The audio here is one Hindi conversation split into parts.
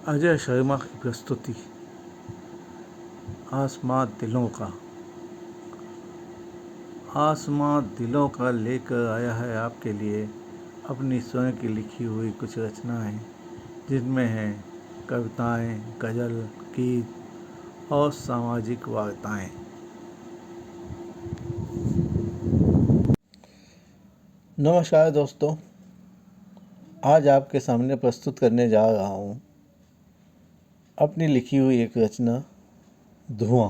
अजय शर्मा की प्रस्तुति आसमां दिलों का लेकर आया है आपके लिए अपनी स्वयं की लिखी हुई कुछ रचनाएं, जिनमें हैं कविताएं, गज़ल, गीत और सामाजिक वार्ताएं। नमस्कार दोस्तों, आज आपके सामने प्रस्तुत करने जा रहा हूँ अपनी लिखी हुई एक रचना धुआं।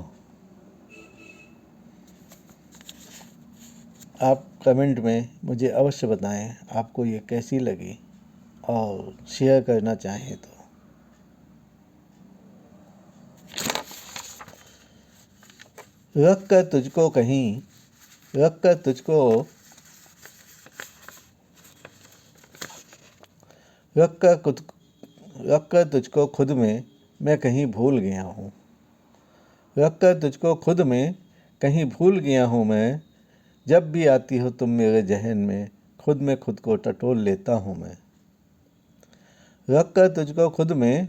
आप कमेंट में मुझे अवश्य बताएं आपको ये कैसी लगी और शेयर करना चाहें तो। रख कर तुझको कहीं, रख कर तुझको, रख कर तुझको खुद में मैं कहीं भूल गया हूँ। रख कर तुझको खुद में कहीं भूल गया हूँ मैं। जब भी आती हो तुम मेरे जहन में खुद को टटोल लेता हूँ मैं। रख कर तुझको खुद में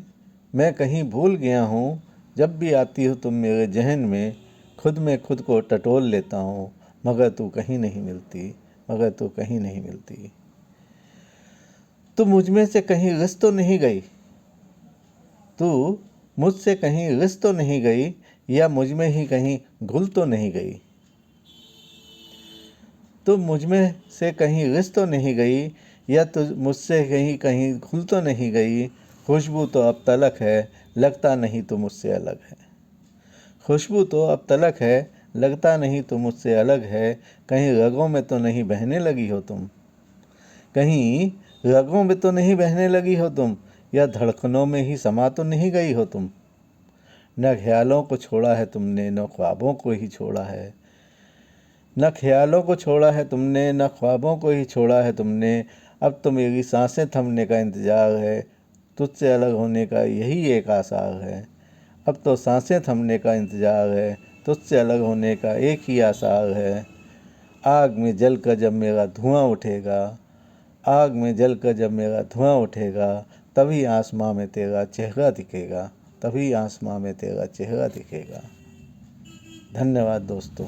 मैं कहीं भूल गया हूँ। जब भी आती हो तुम मेरे जहन में खुद को टटोल लेता हूँ। मगर तू कहीं नहीं मिलती, मगर तू कहीं नहीं मिलती। तू मुझ में से कहीं रिस तो नहीं गई, तू मुझसे कहीं रिस तो नहीं गई, या मुझ में ही कहीं घुल तो नहीं गई। तू मुझ में से कहीं रिस तो नहीं गई, या तू मुझसे कहीं घुल तो नहीं गई। खुशबू तो अब तलक है, लगता नहीं तो मुझसे अलग है। खुशबू तो अब तलक है, लगता नहीं तो मुझसे अलग है। कहीं रगों में तो नहीं बहने लगी हो तुम, कहीं रगों में तो नहीं बहने लगी हो तुम, या धड़कनों में ही समा तो नहीं गई हो तुम। न ख्यालों को छोड़ा है तुमने, न ख्वाबों को ही छोड़ा है। न ख्यालों को छोड़ा है तुमने, न ख्वाबों को ही छोड़ा है तुमने। अब तो मेरी सांसें थमने का इंतज़ार है, तुझसे अलग होने का यही एक आसार है। अब तो सांसें थमने का इंतज़ार है, तुझसे अलग होने का एक ही आसार है। आग में जल कर जब मेरा धुआं उठेगा, आग में जल कर जब मेरा धुआं उठेगा, तभी आसमां में तेरा चेहरा दिखेगा, तभी आसमां में तेरा चेहरा दिखेगा। धन्यवाद दोस्तों।